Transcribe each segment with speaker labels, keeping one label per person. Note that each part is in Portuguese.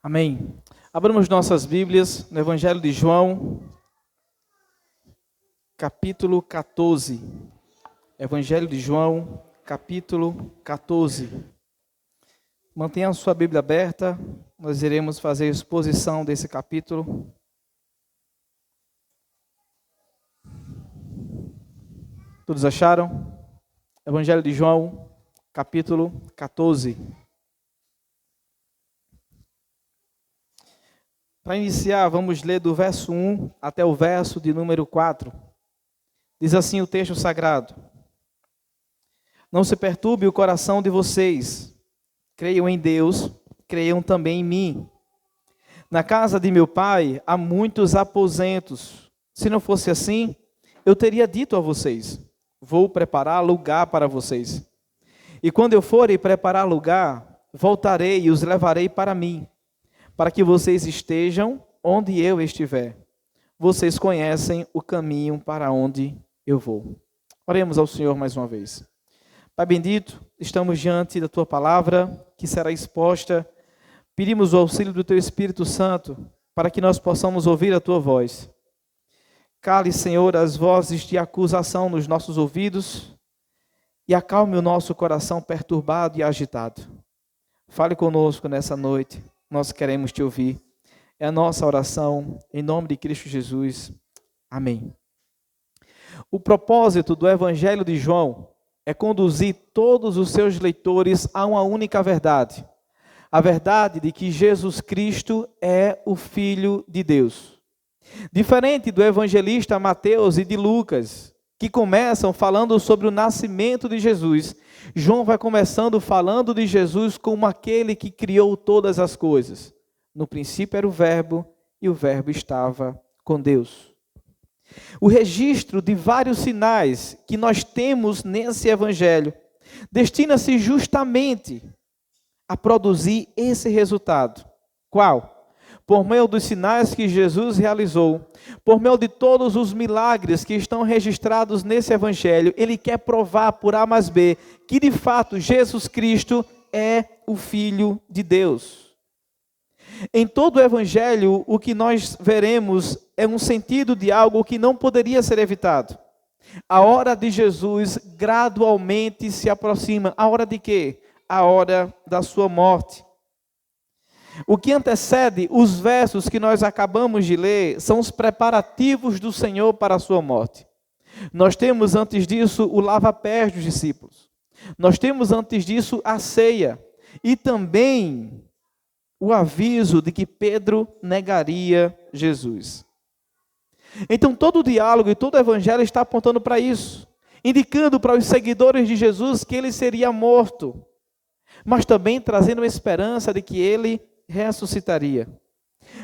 Speaker 1: Amém. Abramos nossas Bíblias no Evangelho de João, capítulo 14. Evangelho de João, capítulo 14. Mantenha a sua Bíblia aberta, nós iremos fazer a exposição desse capítulo. Todos acharam? Evangelho de João, capítulo 14. Para iniciar, vamos ler do verso 1 até o verso de número 4. Diz assim o texto sagrado: Não se perturbe o coração de vocês. Creiam em Deus, creiam também em mim. Na casa de meu pai há muitos aposentos. Se não fosse assim, eu teria dito a vocês: vou preparar lugar para vocês. E quando eu for e preparar lugar, voltarei e os levarei para mim, para que vocês estejam onde eu estiver. Vocês conhecem o caminho para onde eu vou. Oremos ao Senhor mais uma vez. Pai bendito, estamos diante da Tua palavra, que será exposta. Pedimos o auxílio do Teu Espírito Santo, para que nós possamos ouvir a Tua voz. Cale, Senhor, as vozes de acusação nos nossos ouvidos e acalme o nosso coração perturbado e agitado. Fale conosco nessa noite. Nós queremos te ouvir. É a nossa oração, em nome de Cristo Jesus. Amém. O propósito do Evangelho de João é conduzir todos os seus leitores a uma única verdade. A verdade de que Jesus Cristo é o Filho de Deus. Diferente do evangelista Mateus e de Lucas, que começam falando sobre o nascimento de Jesus, João vai começando falando de Jesus como aquele que criou todas as coisas. No princípio era o Verbo, e o Verbo estava com Deus. O registro de vários sinais que nós temos nesse Evangelho destina-se justamente a produzir esse resultado. Qual? Por meio dos sinais que Jesus realizou, por meio de todos os milagres que estão registrados nesse Evangelho, ele quer provar por A mais B que de fato Jesus Cristo é o Filho de Deus. Em todo o Evangelho, o que nós veremos é um sentido de algo que não poderia ser evitado. A hora de Jesus gradualmente se aproxima. A hora de quê? A hora da sua morte. O que antecede os versos que nós acabamos de ler são os preparativos do Senhor para a sua morte. Nós temos antes disso o lava-pés dos discípulos. Nós temos antes disso a ceia. E também o aviso de que Pedro negaria Jesus. Então todo o diálogo e todo o evangelho está apontando para isso. Indicando para os seguidores de Jesus que ele seria morto. Mas também trazendo a esperança de que ele ressuscitaria.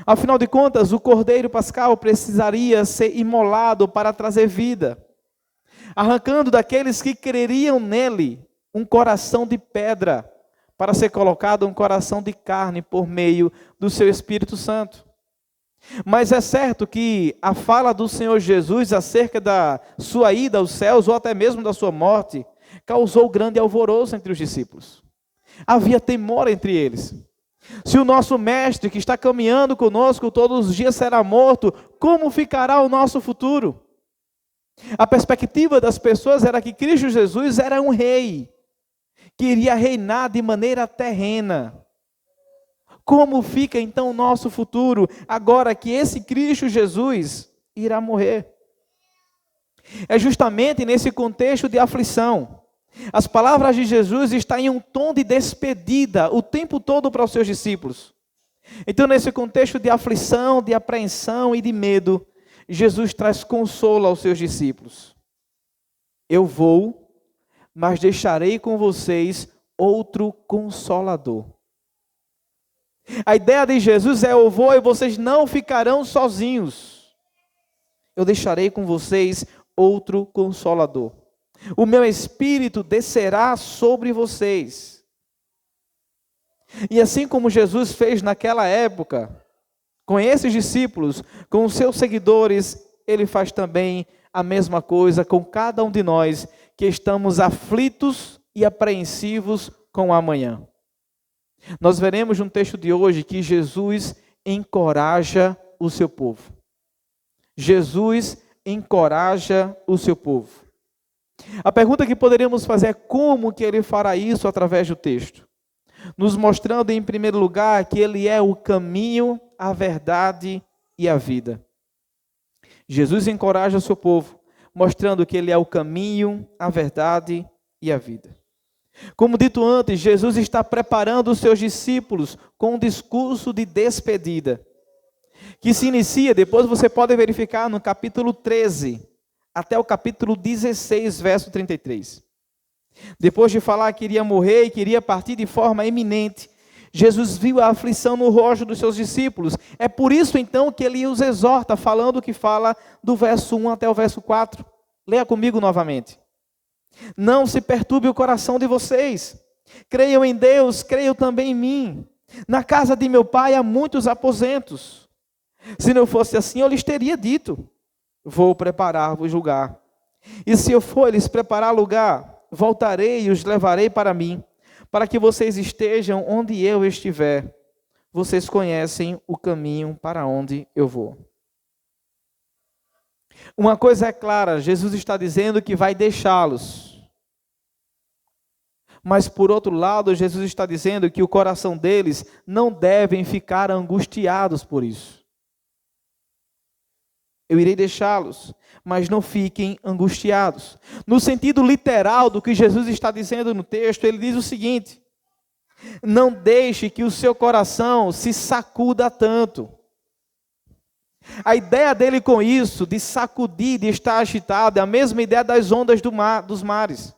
Speaker 1: Afinal de contas, o Cordeiro Pascal precisaria ser imolado para trazer vida, arrancando daqueles que creriam nele um coração de pedra, para ser colocado um coração de carne por meio do seu Espírito Santo. Mas é certo que a fala do Senhor Jesus acerca da sua ida aos céus, ou até mesmo da sua morte, causou grande alvoroço entre os discípulos. Havia temor entre eles. Se o nosso mestre que está caminhando conosco todos os dias será morto, como ficará o nosso futuro? A perspectiva das pessoas era que Cristo Jesus era um rei, que iria reinar de maneira terrena. Como fica então o nosso futuro, agora que esse Cristo Jesus irá morrer? É justamente nesse contexto de aflição. As palavras de Jesus estão em um tom de despedida o tempo todo para os seus discípulos. Então, nesse contexto de aflição, de apreensão e de medo, Jesus traz consolo aos seus discípulos. Eu vou, mas deixarei com vocês outro consolador. A ideia de Jesus é: eu vou e vocês não ficarão sozinhos. Eu deixarei com vocês outro consolador. O meu Espírito descerá sobre vocês. E assim como Jesus fez naquela época, com esses discípulos, com os seus seguidores, ele faz também a mesma coisa com cada um de nós que estamos aflitos e apreensivos com o amanhã. Nós veremos no texto de hoje que Jesus encoraja o seu povo. Jesus encoraja o seu povo. A pergunta que poderíamos fazer é como que ele fará isso através do texto? Nos mostrando em primeiro lugar que ele é o caminho, a verdade e a vida. Jesus encoraja o seu povo, mostrando que ele é o caminho, a verdade e a vida. Como dito antes, Jesus está preparando os seus discípulos com um discurso de despedida, que se inicia, depois você pode verificar no capítulo 13, até o capítulo 16, verso 33. Depois de falar que iria morrer e que iria partir de forma iminente, Jesus viu a aflição no rosto dos seus discípulos. É por isso então que ele os exorta, falando o que fala do verso 1 até o verso 4. Leia comigo novamente. Não se perturbe o coração de vocês. Creiam em Deus, creiam também em mim. Na casa de meu pai há muitos aposentos. Se não fosse assim, eu lhes teria dito: vou preparar-vos lugar. E se eu for lhes preparar lugar, voltarei e os levarei para mim, para que vocês estejam onde eu estiver. Vocês conhecem o caminho para onde eu vou. Uma coisa é clara, Jesus está dizendo que vai deixá-los. Mas por outro lado, Jesus está dizendo que o coração deles não devem ficar angustiados por isso. Eu irei deixá-los, mas não fiquem angustiados. No sentido literal do que Jesus está dizendo no texto, ele diz o seguinte: não deixe que o seu coração se sacuda tanto. A ideia dele com isso, de sacudir, de estar agitado, é a mesma ideia das ondas dos mares.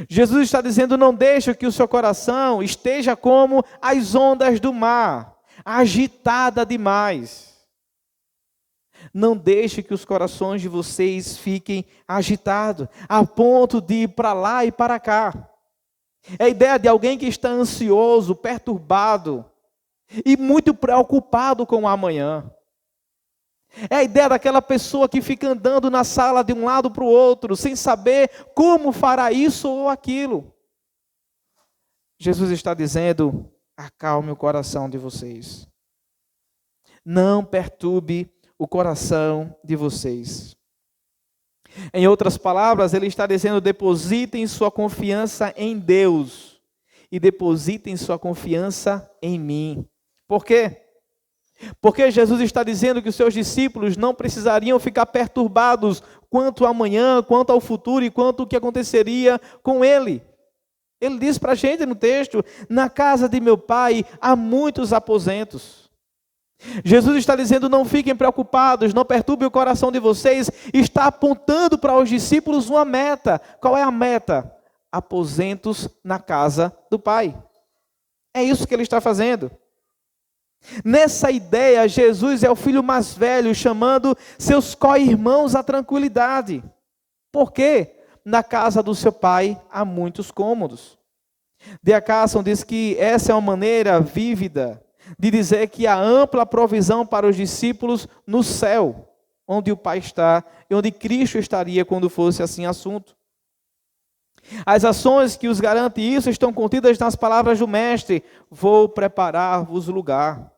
Speaker 1: Jesus está dizendo: não deixe que o seu coração esteja como as ondas do mar, agitada demais. Não deixe que os corações de vocês fiquem agitados, a ponto de ir para lá e para cá. É a ideia de alguém que está ansioso, perturbado e muito preocupado com o amanhã. É a ideia daquela pessoa que fica andando na sala de um lado para o outro, sem saber como fará isso ou aquilo. Jesus está dizendo: acalme o coração de vocês. Não perturbe o coração de vocês. Em outras palavras, ele está dizendo: depositem sua confiança em Deus e depositem sua confiança em mim. Por quê? Porque Jesus está dizendo que os seus discípulos não precisariam ficar perturbados quanto ao amanhã, quanto ao futuro e quanto o que aconteceria com ele. Ele diz para a gente no texto: na casa de meu pai há muitos aposentos. Jesus está dizendo: não fiquem preocupados, não perturbem o coração de vocês. Está apontando para os discípulos uma meta. Qual é a meta? Aposentos na casa do Pai. É isso que ele está fazendo. Nessa ideia, Jesus é o filho mais velho, chamando seus co-irmãos à tranquilidade. Por quê? Na casa do seu pai há muitos cômodos. D.A. Carson diz que essa é uma maneira vívida de dizer que há ampla provisão para os discípulos no céu, onde o Pai está e onde Cristo estaria quando fosse assim assunto. As ações que os garantem isso estão contidas nas palavras do Mestre: vou preparar-vos lugar.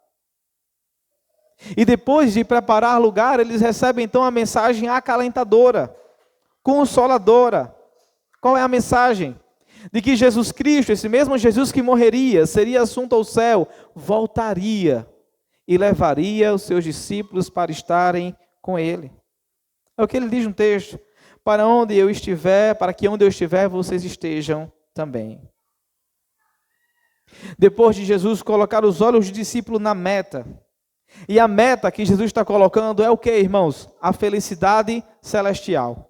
Speaker 1: E depois de preparar lugar, eles recebem então a mensagem acalentadora, consoladora. Qual é a mensagem? De que Jesus Cristo, esse mesmo Jesus que morreria, seria assunto ao céu, voltaria e levaria os seus discípulos para estarem com ele. É o que ele diz no texto: para onde eu estiver, para que onde eu estiver, vocês estejam também. Depois de Jesus colocar os olhos do discípulo na meta, e a meta que Jesus está colocando é o que, irmãos? A felicidade celestial.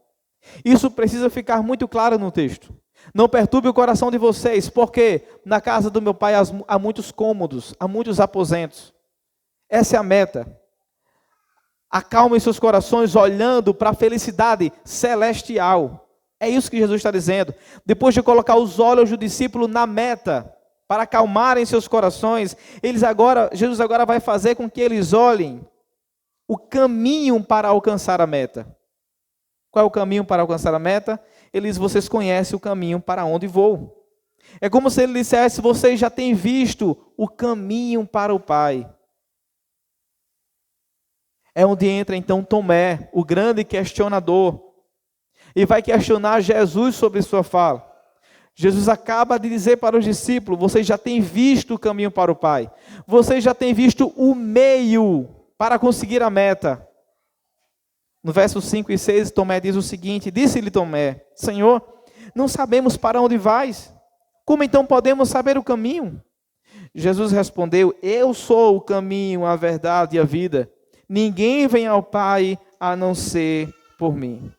Speaker 1: Isso precisa ficar muito claro no texto. Não perturbe o coração de vocês, porque na casa do meu pai há muitos cômodos, há muitos aposentos. Essa é a meta. Acalmem seus corações olhando para a felicidade celestial. É isso que Jesus está dizendo. Depois de colocar os olhos do discípulo na meta, para acalmarem seus corações, Jesus agora vai fazer com que eles olhem o caminho para alcançar a meta. Qual é o caminho para alcançar a meta? Vocês conhecem o caminho para onde vou. É como se ele dissesse: vocês já têm visto o caminho para o Pai. É onde entra então Tomé, o grande questionador, e vai questionar Jesus sobre sua fala. Jesus acaba de dizer para os discípulos: vocês já têm visto o caminho para o Pai. Vocês já têm visto o meio para conseguir a meta. No verso 5 e 6, Tomé diz o seguinte: disse-lhe Tomé: Senhor, não sabemos para onde vais. Como então podemos saber o caminho? Jesus respondeu: eu sou o caminho, a verdade e a vida. Ninguém vem ao Pai a não ser por mim.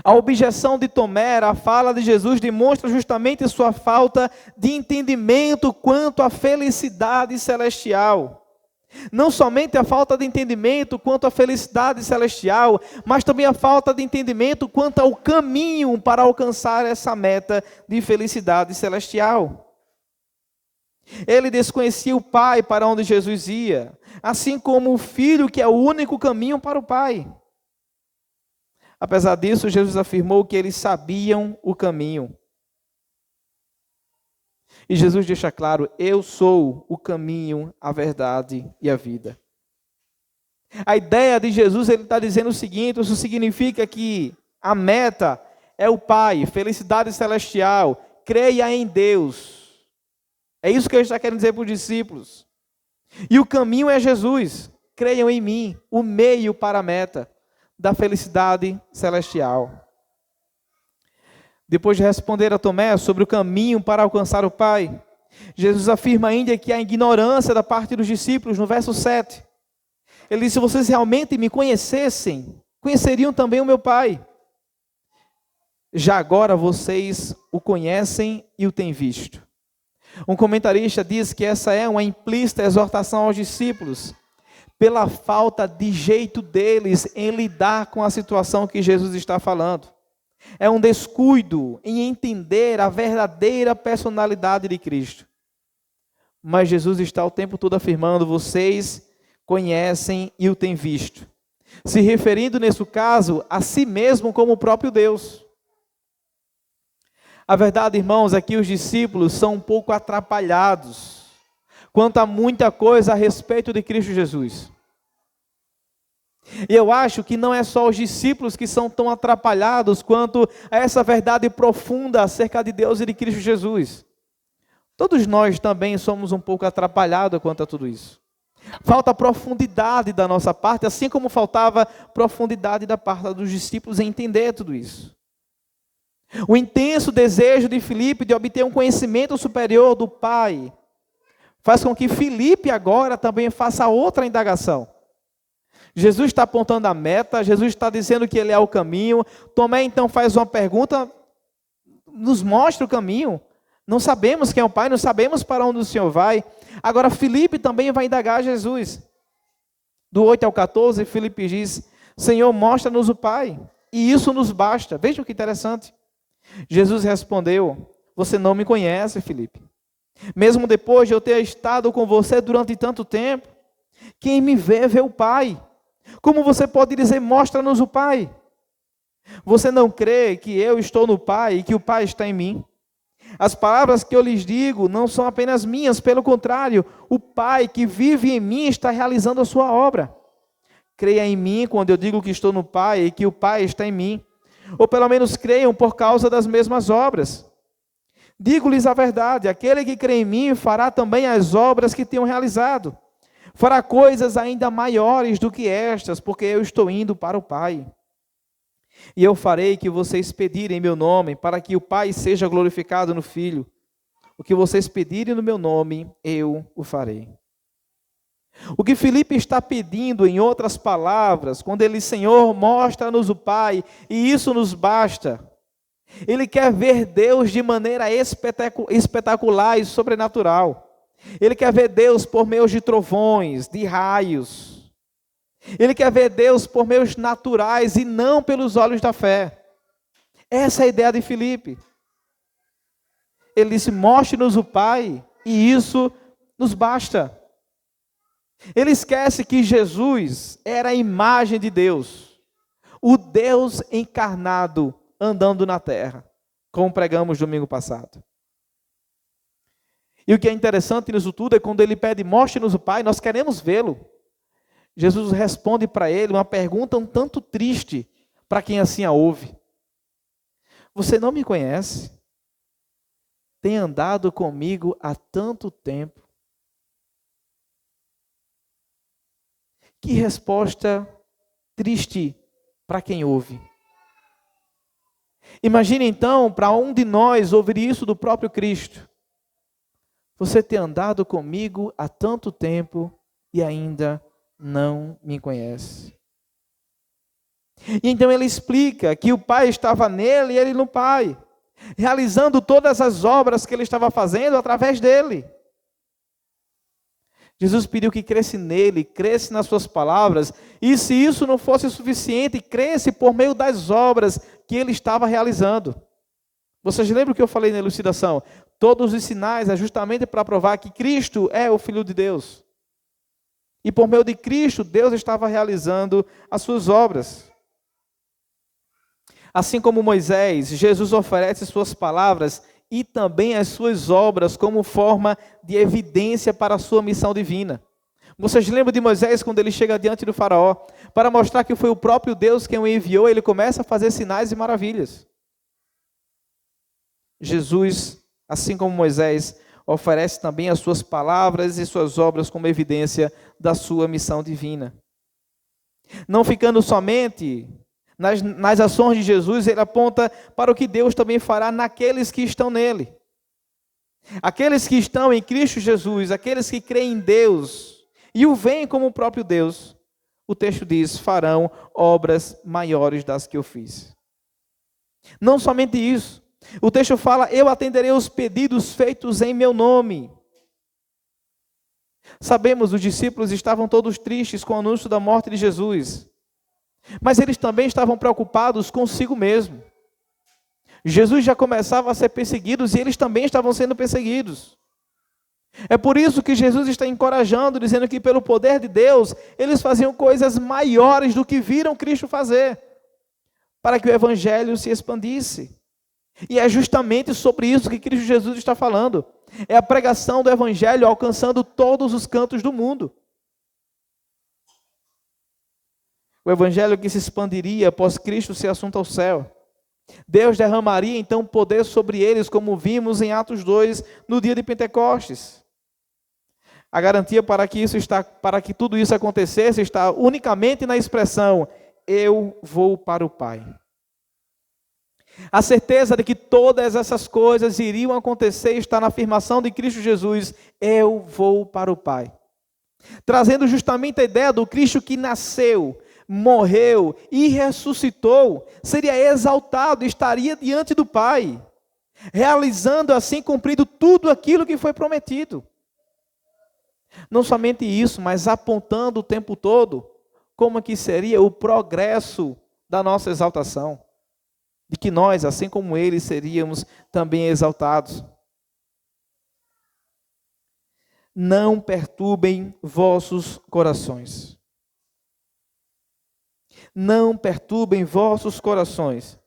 Speaker 1: A objeção de Tomé, a fala de Jesus, demonstra justamente sua falta de entendimento quanto à felicidade celestial. Não somente a falta de entendimento quanto à felicidade celestial, mas também a falta de entendimento quanto ao caminho para alcançar essa meta de felicidade celestial. Ele desconhecia o Pai para onde Jesus ia, assim como o Filho, que é o único caminho para o Pai. Apesar disso, Jesus afirmou que eles sabiam o caminho. E Jesus deixa claro: eu sou o caminho, a verdade e a vida. A ideia de Jesus, ele está dizendo o seguinte: isso significa que a meta é o Pai, felicidade celestial, creia em Deus. É isso que ele está querendo dizer para os discípulos. E o caminho é Jesus. Creiam em mim, o meio para a meta da felicidade celestial. Depois de responder a Tomé sobre o caminho para alcançar o Pai, Jesus afirma ainda que a ignorância da parte dos discípulos, no verso 7. Ele disse: se vocês realmente me conhecessem, conheceriam também o meu Pai. Já agora vocês o conhecem e o têm visto. Um comentarista diz que essa é uma implícita exortação aos discípulos, pela falta de jeito deles em lidar com a situação que Jesus está falando. É um descuido em entender a verdadeira personalidade de Cristo. Mas Jesus está o tempo todo afirmando: vocês conhecem e o têm visto. Se referindo, nesse caso, a si mesmo como o próprio Deus. A verdade, irmãos, é que os discípulos são um pouco atrapalhados quanto a muita coisa a respeito de Cristo Jesus. E eu acho que não é só os discípulos que são tão atrapalhados quanto a essa verdade profunda acerca de Deus e de Cristo Jesus. Todos nós também somos um pouco atrapalhados quanto a tudo isso. Falta profundidade da nossa parte, assim como faltava profundidade da parte dos discípulos em entender tudo isso. O intenso desejo de Filipe de obter um conhecimento superior do Pai faz com que Filipe agora também faça outra indagação. Jesus está apontando a meta, Jesus está dizendo que ele é o caminho. Tomé então faz uma pergunta: nos mostra o caminho. Não sabemos quem é o Pai, não sabemos para onde o Senhor vai. Agora Filipe também vai indagar Jesus. Do 8 ao 14, Filipe diz: Senhor, mostra-nos o Pai, e isso nos basta. Vejam que interessante. Jesus respondeu: você não me conhece, Filipe. Mesmo depois de eu ter estado com você durante tanto tempo, quem me vê, vê o Pai. Como você pode dizer: mostra-nos o Pai? Você não crê que eu estou no Pai e que o Pai está em mim? As palavras que eu lhes digo não são apenas minhas, pelo contrário, o Pai que vive em mim está realizando a sua obra. Creia em mim quando eu digo que estou no Pai e que o Pai está em mim. Ou pelo menos creiam por causa das mesmas obras. Digo-lhes a verdade: aquele que crê em mim fará também as obras que tenho realizado. Fará coisas ainda maiores do que estas, porque eu estou indo para o Pai. E eu farei que vocês pedirem em meu nome, para que o Pai seja glorificado no Filho. O que vocês pedirem no meu nome, eu o farei. O que Filipe está pedindo, em outras palavras, quando ele: Senhor, mostra-nos o Pai, e isso nos basta. Ele quer ver Deus de maneira espetacular e sobrenatural. Ele quer ver Deus por meio de trovões, de raios. Ele quer ver Deus por meios naturais e não pelos olhos da fé. Essa é a ideia de Filipe. Ele disse: mostre-nos o Pai, e isso nos basta. Ele esquece que Jesus era a imagem de Deus, o Deus encarnado andando na terra, como pregamos domingo passado. E o que é interessante nisso tudo é quando ele pede, mostre-nos o Pai, nós queremos vê-lo. Jesus responde para ele uma pergunta um tanto triste para quem assim a ouve. Você não me conhece? Tem andado comigo há tanto tempo. Que resposta triste para quem ouve. Imagine então, para um de nós ouvir isso do próprio Cristo. Você tem andado comigo há tanto tempo e ainda não me conhece. E então ele explica que o Pai estava nele e ele no Pai, realizando todas as obras que ele estava fazendo através dele. Jesus pediu que cresce nele, cresce nas suas palavras, e se isso não fosse suficiente, cresce por meio das obras que ele estava realizando. Vocês lembram o que eu falei na elucidação? Todos os sinais é justamente para provar que Cristo é o Filho de Deus. E por meio de Cristo, Deus estava realizando as suas obras. Assim como Moisés, Jesus oferece suas palavras e também as suas obras como forma de evidência para a sua missão divina. Vocês lembram de Moisés quando ele chega diante do faraó? Para mostrar que foi o próprio Deus quem o enviou, ele começa a fazer sinais e maravilhas. Jesus, assim como Moisés, oferece também as suas palavras e suas obras como evidência da sua missão divina. Não ficando somente nas ações de Jesus, ele aponta para o que Deus também fará naqueles que estão nele. Aqueles que estão em Cristo Jesus, aqueles que creem em Deus e o veem como o próprio Deus, o texto diz, farão obras maiores das que eu fiz. Não somente isso, o texto fala, eu atenderei os pedidos feitos em meu nome. Sabemos, os discípulos estavam todos tristes com o anúncio da morte de Jesus. Mas eles também estavam preocupados consigo mesmo. Jesus já começava a ser perseguido e eles também estavam sendo perseguidos. É por isso que Jesus está encorajando, dizendo que pelo poder de Deus, eles faziam coisas maiores do que viram Cristo fazer, para que o Evangelho se expandisse. E é justamente sobre isso que Cristo Jesus está falando. É a pregação do Evangelho alcançando todos os cantos do mundo. O Evangelho que se expandiria após Cristo ser assunto ao céu. Deus derramaria então poder sobre eles, como vimos em Atos 2, no dia de Pentecostes. A garantia para que tudo isso acontecesse está unicamente na expressão, eu vou para o Pai. A certeza de que todas essas coisas iriam acontecer está na afirmação de Cristo Jesus, eu vou para o Pai. Trazendo justamente a ideia do Cristo que nasceu, morreu e ressuscitou, seria exaltado, estaria diante do Pai, realizando assim, cumprindo tudo aquilo que foi prometido. Não somente isso, mas apontando o tempo todo como que seria o progresso da nossa exaltação, de que nós, assim como Ele, seríamos também exaltados. Não perturbem vossos corações. Não perturbem vossos corações.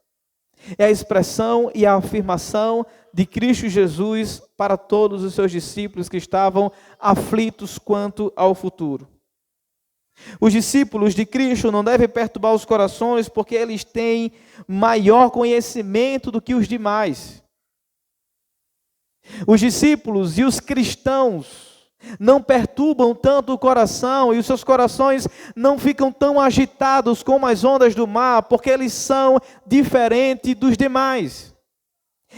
Speaker 1: É a expressão e a afirmação de Cristo Jesus para todos os seus discípulos que estavam aflitos quanto ao futuro. Os discípulos de Cristo não devem perturbar os corações porque eles têm maior conhecimento do que os demais. Os discípulos e os cristãos não perturbam tanto o coração e os seus corações não ficam tão agitados como as ondas do mar, porque eles são diferentes dos demais.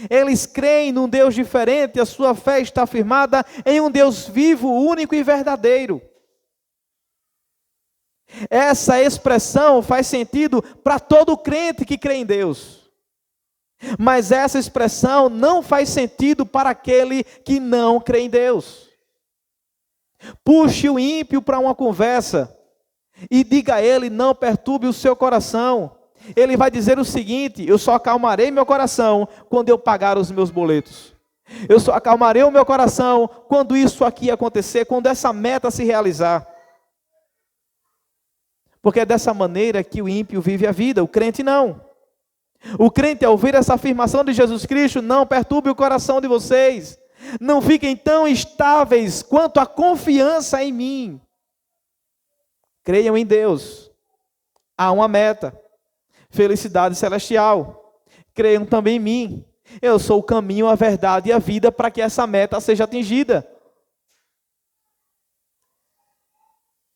Speaker 1: Eles creem num Deus diferente, a sua fé está firmada em um Deus vivo, único e verdadeiro. Essa expressão faz sentido para todo crente que crê em Deus. Mas essa expressão não faz sentido para aquele que não crê em Deus. Puxe o ímpio para uma conversa e diga a ele, não perturbe o seu coração. Ele vai dizer o seguinte, eu só acalmarei meu coração quando eu pagar os meus boletos. Eu só acalmarei o meu coração quando isso aqui acontecer, quando essa meta se realizar. Porque é dessa maneira que o ímpio vive a vida, o crente não. O crente, ao ouvir essa afirmação de Jesus Cristo, não perturbe o coração de vocês. Não fiquem tão estáveis quanto a confiança em mim. Creiam em Deus. Há uma meta. Felicidade celestial. Creiam também em mim. Eu sou o caminho, a verdade e a vida para que essa meta seja atingida.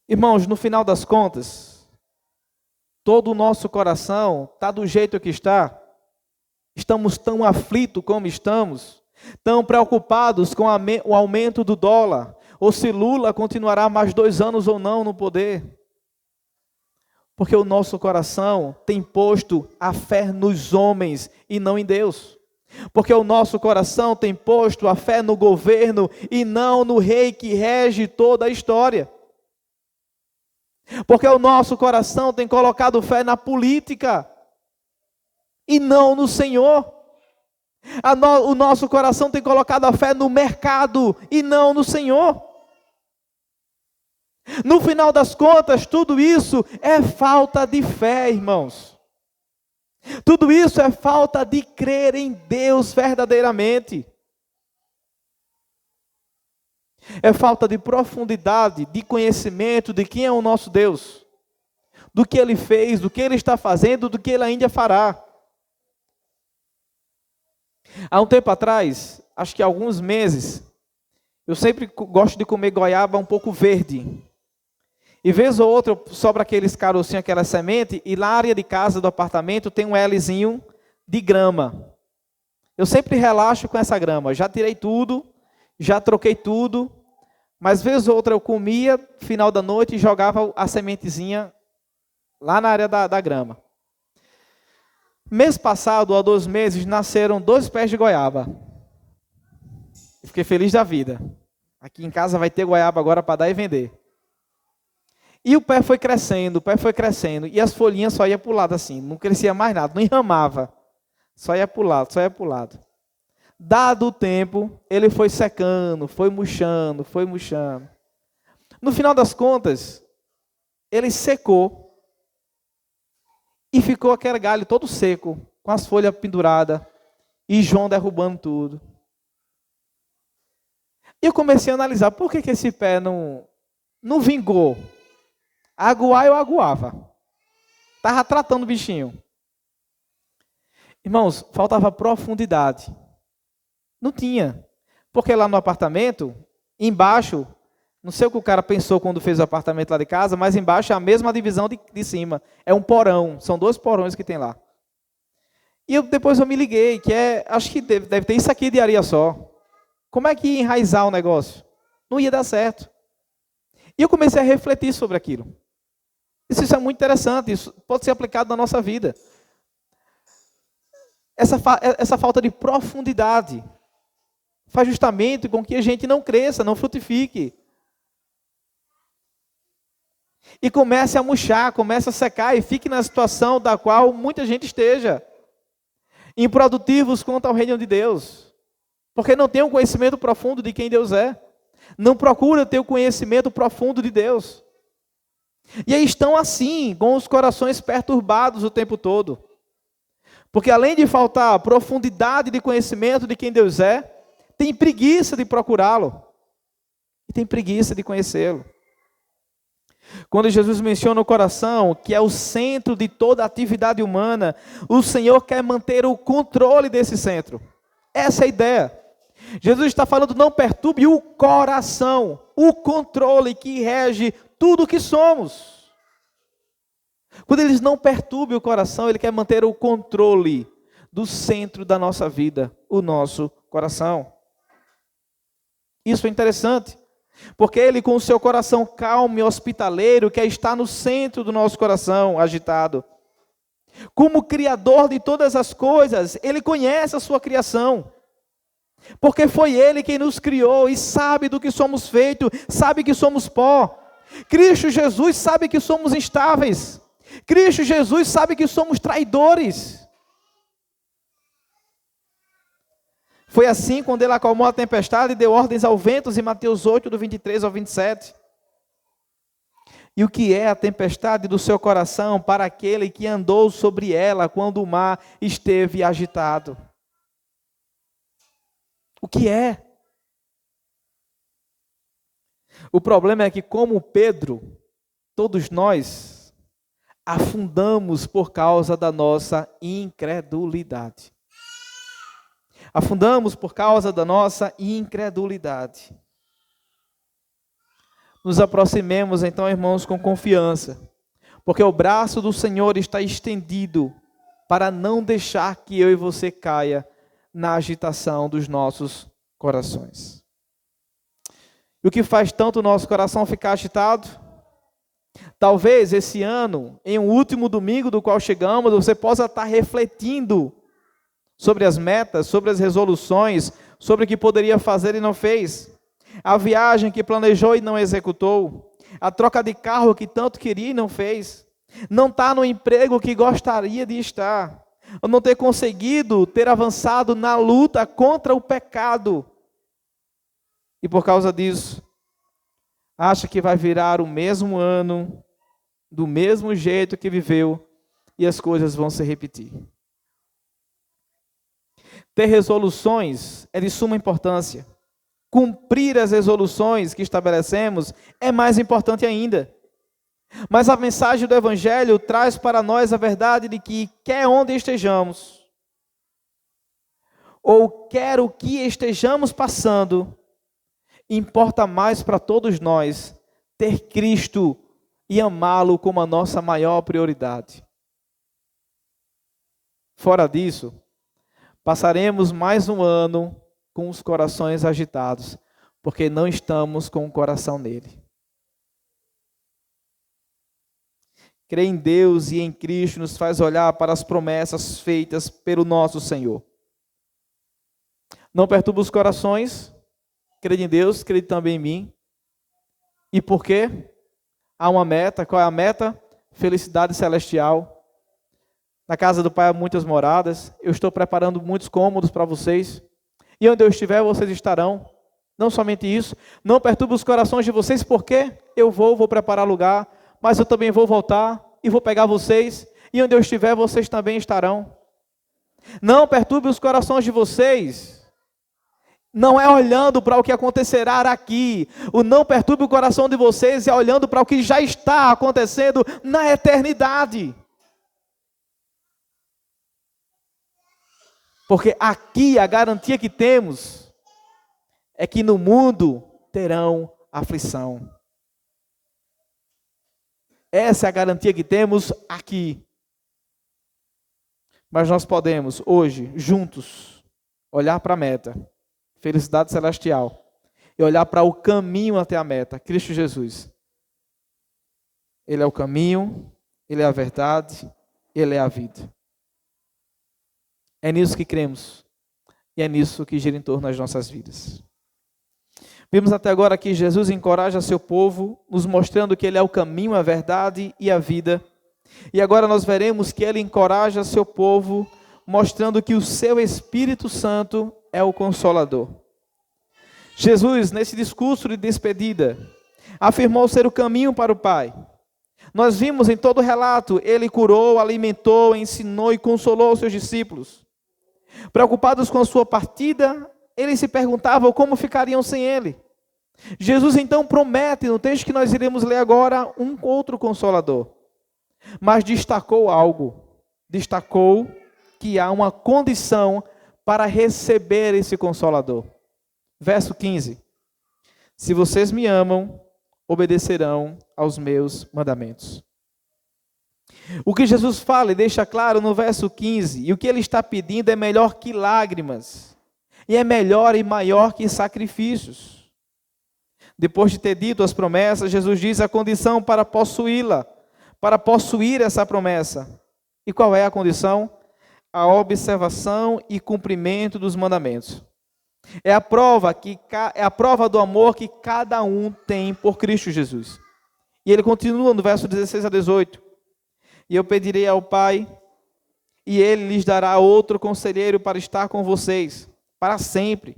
Speaker 1: Irmãos, no final das contas, todo o nosso coração está do jeito que está. Estamos tão aflitos como estamos, tão preocupados com o aumento do dólar, ou se Lula continuará mais 2 anos ou não no poder. Porque o nosso coração tem posto a fé nos homens e não em Deus. Porque o nosso coração tem posto a fé no governo e não no rei que rege toda a história. Porque o nosso coração tem colocado fé na política e não no Senhor. O nosso coração tem colocado a fé no mercado e não no Senhor. No final das contas, tudo isso é falta de fé, irmãos. Tudo isso é falta de crer em Deus verdadeiramente. É falta de profundidade, de conhecimento de quem é o nosso Deus, do que Ele fez, do que Ele está fazendo, do que Ele ainda fará. Há um tempo atrás, acho que há alguns meses, eu sempre gosto de comer goiaba um pouco verde. E vez ou outra sobra aqueles carocinhos, aquela semente, e lá na área de casa do apartamento tem um Lzinho de grama. Eu sempre relaxo com essa grama, já tirei tudo, já troquei tudo, mas vez ou outra eu comia, final da noite, e jogava a sementezinha lá na área da grama. Mês passado, há 2 meses, nasceram 2 pés de goiaba. Eu fiquei feliz da vida. Aqui em casa vai ter goiaba agora para dar e vender. E o pé foi crescendo, e as folhinhas só iam para o lado assim, não crescia mais nada, não enramava. Só ia para o lado, só ia para o lado. Dado o tempo, ele foi secando, foi murchando. No final das contas, ele secou e ficou aquele galho todo seco, com as folhas penduradas, e João derrubando tudo. E eu comecei a analisar, por que esse pé não vingou? Aguar eu aguava. Estava tratando o bichinho. Irmãos, faltava profundidade. Não tinha. Porque lá no apartamento, embaixo, não sei o que o cara pensou quando fez o apartamento lá de casa, mas embaixo é a mesma divisão de cima. É um porão, são 2 porões que tem lá. E depois eu me liguei, que acho que deve ter isso aqui de areia só. Como é que ia enraizar o negócio? Não ia dar certo. E eu comecei a refletir sobre aquilo. Isso é muito interessante, isso pode ser aplicado na nossa vida. Essa falta de profundidade faz justamente com que a gente não cresça, não frutifique. E comece a murchar, comece a secar e fique na situação da qual muita gente esteja. Improdutivos quanto ao reino de Deus. Porque não tem um conhecimento profundo de quem Deus é. Não procura ter o conhecimento profundo de Deus. E aí estão assim, com os corações perturbados o tempo todo. Porque além de faltar profundidade de conhecimento de quem Deus é, tem preguiça de procurá-lo. E tem preguiça de conhecê-lo. Quando Jesus menciona o coração, que é o centro de toda a atividade humana, o Senhor quer manter o controle desse centro. Essa é a ideia. Jesus está falando, não perturbe o coração, o controle que rege tudo o que somos. Quando ele diz não perturbe o coração, ele quer manter o controle do centro da nossa vida, o nosso coração. Isso é interessante, porque ele com o seu coração calmo e hospitaleiro, quer estar no centro do nosso coração agitado. Como Criador de todas as coisas, ele conhece a sua criação. Porque foi Ele quem nos criou e sabe do que somos feitos, sabe que somos pó. Cristo Jesus sabe que somos instáveis. Cristo Jesus sabe que somos traidores. Foi assim quando Ele acalmou a tempestade e deu ordens ao vento, em Mateus 8, do 23 ao 27. E o que é a tempestade do seu coração para aquele que andou sobre ela quando o mar esteve agitado? O que é? O problema é que, como Pedro, todos nós afundamos por causa da nossa incredulidade. Afundamos por causa da nossa incredulidade. Nos aproximemos então, irmãos, com confiança, porque o braço do Senhor está estendido para não deixar que eu e você caia na agitação dos nossos corações. E o que faz tanto o nosso coração ficar agitado? Talvez esse ano, em um último domingo do qual chegamos, você possa estar refletindo sobre as metas, sobre as resoluções, sobre o que poderia fazer e não fez. A viagem que planejou e não executou. A troca de carro que tanto queria e não fez. Não está no emprego que gostaria de estar. Ou não ter conseguido ter avançado na luta contra o pecado. E por causa disso, acha que vai virar o mesmo ano, do mesmo jeito que viveu, e as coisas vão se repetir. Ter resoluções é de suma importância. Cumprir as resoluções que estabelecemos é mais importante ainda. Mas a mensagem do Evangelho traz para nós a verdade de que, quer onde estejamos, ou quer o que estejamos passando, importa mais para todos nós ter Cristo e amá-lo como a nossa maior prioridade. Fora disso, passaremos mais um ano com os corações agitados, porque não estamos com o coração nele. Crer em Deus e em Cristo nos faz olhar para as promessas feitas pelo nosso Senhor. Não perturba os corações, crede em Deus, crede também em mim. E por quê? Há uma meta. Qual é a meta? Felicidade celestial. Na casa do Pai há muitas moradas. Eu estou preparando muitos cômodos para vocês. E onde eu estiver, vocês estarão. Não somente isso. Não perturbe os corações de vocês, porque eu vou preparar lugar. Mas eu também vou voltar e vou pegar vocês. E onde eu estiver, vocês também estarão. Não perturbe os corações de vocês. Não é olhando para o que acontecerá aqui. O não perturbe o coração de vocês é olhando para o que já está acontecendo na eternidade. Porque aqui a garantia que temos é que no mundo terão aflição. Essa é a garantia que temos aqui. Mas nós podemos hoje, juntos, olhar para a meta, felicidade celestial, e olhar para o caminho até a meta, Cristo Jesus. Ele é o caminho, Ele é a verdade, Ele é a vida. É nisso que cremos, e é nisso que gira em torno das nossas vidas. Vimos até agora que Jesus encoraja seu povo, nos mostrando que Ele é o caminho, a verdade e a vida. E agora nós veremos que Ele encoraja seu povo, mostrando que o seu Espírito Santo é o Consolador. Jesus, nesse discurso de despedida, afirmou ser o caminho para o Pai. Nós vimos em todo o relato, Ele curou, alimentou, ensinou e consolou os seus discípulos. Preocupados com a sua partida, eles se perguntavam como ficariam sem Ele. Jesus então promete, no texto que nós iremos ler agora, um outro Consolador. Mas destacou algo. Destacou que há uma condição para receber esse Consolador. Verso 15. Se vocês me amam, obedecerão aos meus mandamentos. O que Jesus fala e deixa claro no verso 15, e o que Ele está pedindo é melhor que lágrimas, e é melhor e maior que sacrifícios. Depois de ter dito as promessas, Jesus diz a condição para possuí-la, para possuir essa promessa. E qual é a condição? A observação e cumprimento dos mandamentos. É a prova do amor que cada um tem por Cristo Jesus. E ele continua no verso 16 a 18. E eu pedirei ao Pai, e Ele lhes dará outro conselheiro para estar com vocês, para sempre.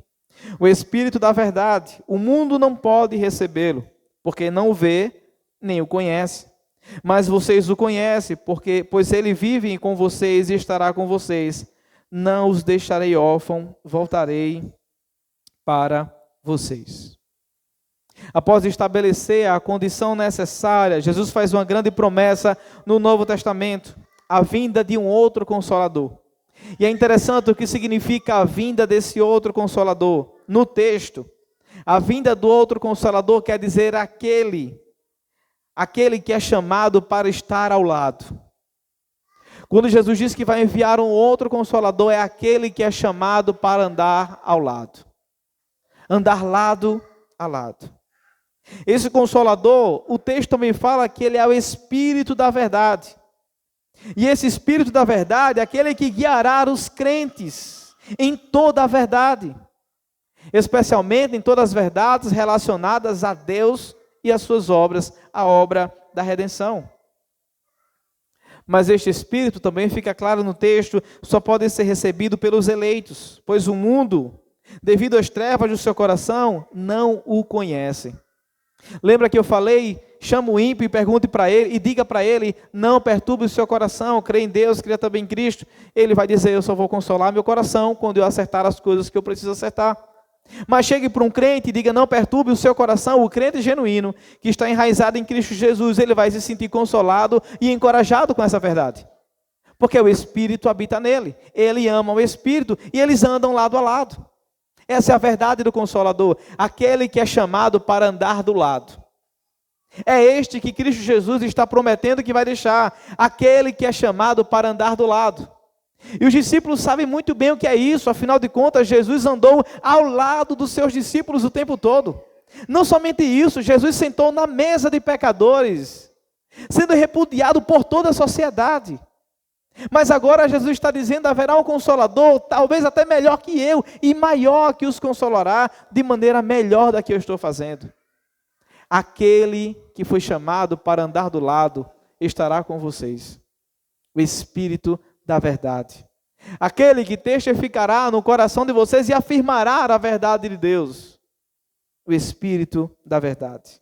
Speaker 1: O Espírito da verdade, o mundo não pode recebê-lo, porque não o vê, nem o conhece. Mas vocês o conhecem, pois Ele vive com vocês e estará com vocês. Não os deixarei órfãos, voltarei para vocês. Após estabelecer a condição necessária, Jesus faz uma grande promessa no Novo Testamento, a vinda de um outro Consolador. E é interessante o que significa a vinda desse outro Consolador. No texto, a vinda do outro Consolador quer dizer aquele que é chamado para estar ao lado. Quando Jesus diz que vai enviar um outro Consolador, é aquele que é chamado para andar ao lado. Andar lado a lado. Esse Consolador, o texto também fala que ele é o Espírito da verdade. E esse Espírito da verdade é aquele que guiará os crentes em toda a verdade. Especialmente em todas as verdades relacionadas a Deus e as suas obras, a obra da redenção. Mas este Espírito, também fica claro no texto, só pode ser recebido pelos eleitos, pois o mundo, devido às trevas do seu coração, não o conhece. Lembra que eu falei, chama o ímpio e pergunte para ele, e diga para ele, não perturbe o seu coração, crê em Deus, crê também em Cristo. Ele vai dizer, eu só vou consolar meu coração quando eu acertar as coisas que eu preciso acertar. Mas chegue para um crente e diga, não perturbe o seu coração, o crente genuíno, que está enraizado em Cristo Jesus, ele vai se sentir consolado e encorajado com essa verdade. Porque o Espírito habita nele, ele ama o Espírito e eles andam lado a lado. Essa é a verdade do Consolador, aquele que é chamado para andar do lado. É este que Cristo Jesus está prometendo que vai deixar, aquele que é chamado para andar do lado. E os discípulos sabem muito bem o que é isso, afinal de contas, Jesus andou ao lado dos seus discípulos o tempo todo. Não somente isso, Jesus sentou na mesa de pecadores, sendo repudiado por toda a sociedade. Mas agora Jesus está dizendo, haverá um Consolador, talvez até melhor que eu, e maior que os consolará, de maneira melhor da que eu estou fazendo. Aquele que foi chamado para andar do lado, estará com vocês. O Espírito da verdade. Aquele que testificará no coração de vocês e afirmará a verdade de Deus. O Espírito da verdade.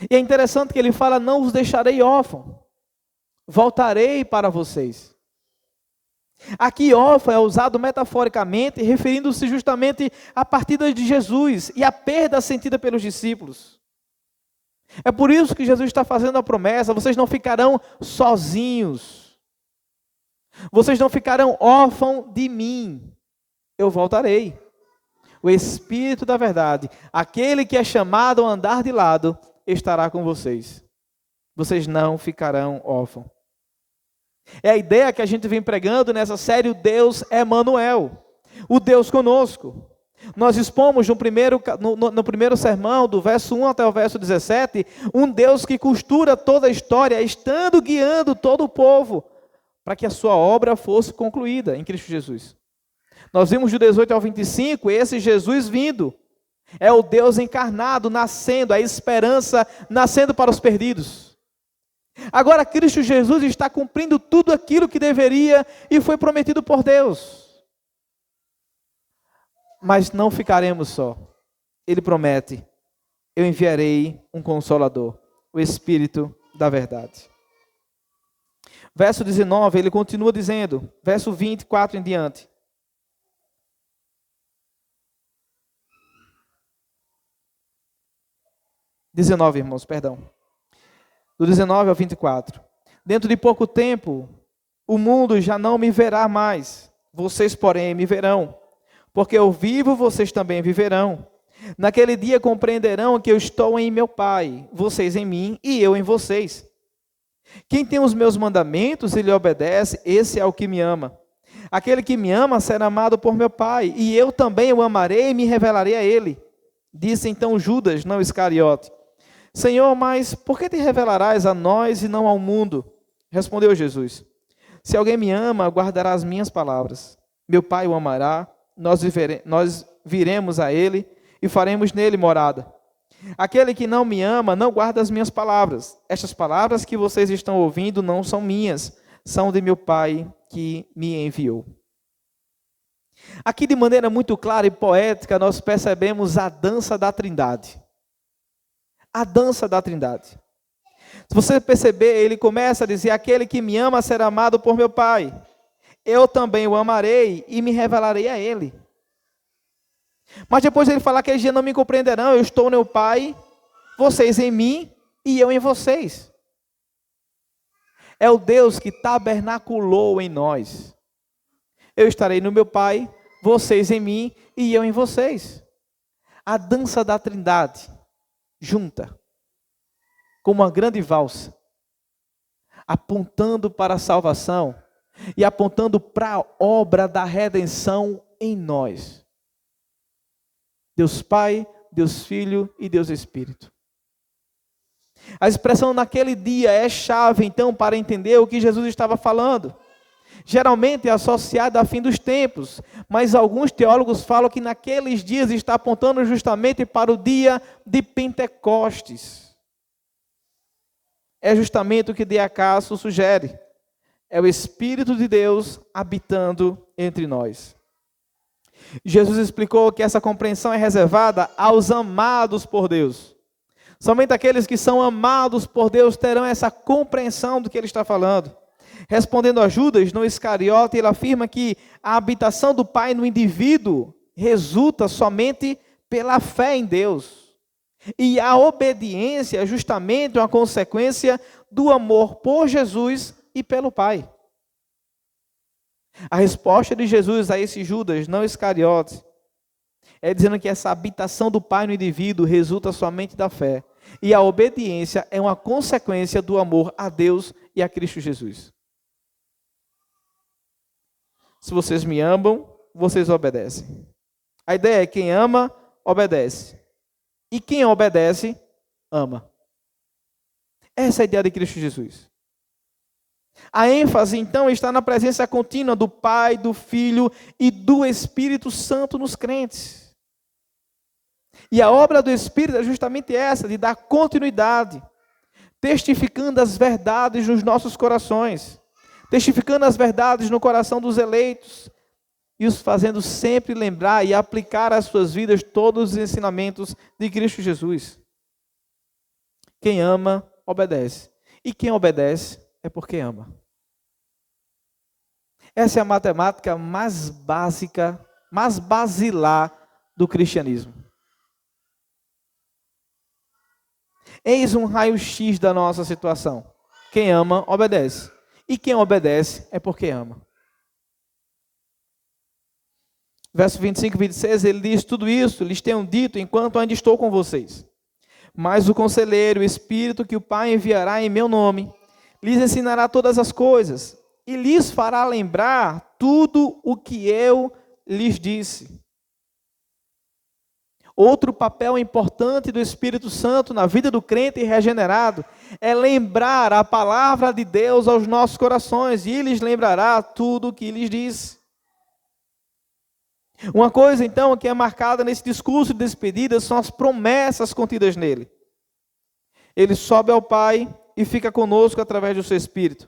Speaker 1: E é interessante que ele fala, não os deixarei órfãos. Voltarei para vocês. Aqui órfão é usado metaforicamente, referindo-se justamente à partida de Jesus e à perda sentida pelos discípulos. É por isso que Jesus está fazendo a promessa, vocês não ficarão sozinhos. Vocês não ficarão órfãos de mim. Eu voltarei. O Espírito da verdade, aquele que é chamado a andar de lado, estará com vocês. Vocês não ficarão órfãos. É a ideia que a gente vem pregando nessa série, o Deus Emanuel, o Deus conosco. Nós expomos no primeiro sermão, do verso 1 até o verso 17, um Deus que costura toda a história, estando guiando todo o povo, para que a sua obra fosse concluída em Cristo Jesus. Nós vimos do 18 ao 25, esse Jesus vindo, é o Deus encarnado, nascendo, a esperança nascendo para os perdidos. Agora Cristo Jesus está cumprindo tudo aquilo que deveria e foi prometido por Deus. Mas não ficaremos só. Ele promete, eu enviarei um Consolador, o Espírito da verdade. Verso 19, ele continua dizendo, verso 24 em diante. Irmãos, perdão. Do 19 ao 24. Dentro de pouco tempo, o mundo já não me verá mais. Vocês, porém, me verão. Porque eu vivo, vocês também viverão. Naquele dia compreenderão que eu estou em meu Pai, vocês em mim e eu em vocês. Quem tem os meus mandamentos e lhe obedece, esse é o que me ama. Aquele que me ama será amado por meu Pai, e eu também o amarei e me revelarei a ele. Disse então Judas, não Iscariote: Senhor, mas por que te revelarás a nós e não ao mundo? Respondeu Jesus: Se alguém me ama, guardará as minhas palavras. Meu Pai o amará, nós viremos a ele e faremos nele morada. Aquele que não me ama, não guarda as minhas palavras. Estas palavras que vocês estão ouvindo não são minhas, são de meu Pai que me enviou. Aqui, de maneira muito clara e poética, nós percebemos a dança da Trindade. A dança da Trindade. Se você perceber, ele começa a dizer, aquele que me ama será amado por meu Pai. Eu também o amarei e me revelarei a ele. Mas depois ele fala que aquele dia não me compreenderão, eu estou no Pai, vocês em mim e eu em vocês. É o Deus que tabernaculou em nós. Eu estarei no meu Pai, vocês em mim e eu em vocês. A dança da Trindade, junta, como uma grande valsa, apontando para a salvação e apontando para a obra da redenção em nós. Deus Pai, Deus Filho e Deus Espírito. A expressão naquele dia é chave, então, para entender o que Jesus estava falando. Geralmente é associada ao fim dos tempos, mas alguns teólogos falam que naqueles dias está apontando justamente para o dia de Pentecostes. É justamente o que D.A. Carson sugere. É o Espírito de Deus habitando entre nós. Jesus explicou que essa compreensão é reservada aos amados por Deus. Somente aqueles que são amados por Deus terão essa compreensão do que ele está falando. Respondendo a Judas, no Iscariote, ele afirma que a habitação do Pai no indivíduo resulta somente pela fé em Deus. E a obediência é justamente uma consequência do amor por Jesus e pelo Pai. A resposta de Jesus a esse Judas, não Iscariote, é dizendo que essa habitação do Pai no indivíduo resulta somente da fé. E a obediência é uma consequência do amor a Deus e a Cristo Jesus. Se vocês me amam, vocês obedecem. A ideia é quem ama, obedece. E quem obedece, ama. Essa é a ideia de Cristo Jesus. A ênfase, então, está na presença contínua do Pai, do Filho e do Espírito Santo nos crentes. E a obra do Espírito é justamente essa, de dar continuidade, testificando as verdades nos nossos corações, testificando as verdades no coração dos eleitos, e os fazendo sempre lembrar e aplicar às suas vidas todos os ensinamentos de Cristo Jesus. Quem ama, obedece. E quem obedece é porque ama. Essa é a matemática mais básica, mais basilar do cristianismo. Eis um raio-x da nossa situação. Quem ama, obedece. E quem obedece é porque ama. Verso 25 e 26, ele diz: tudo isso lhes tenho dito enquanto ainda estou com vocês. Mas o conselheiro, o Espírito que o Pai enviará em meu nome, lhes ensinará todas as coisas e lhes fará lembrar tudo o que eu lhes disse. Outro papel importante do Espírito Santo na vida do crente regenerado é lembrar a palavra de Deus aos nossos corações, e lhes lembrará tudo o que lhes disse. Uma coisa, então, que é marcada nesse discurso de despedida são as promessas contidas nele. Ele sobe ao Pai e fica conosco através do seu Espírito.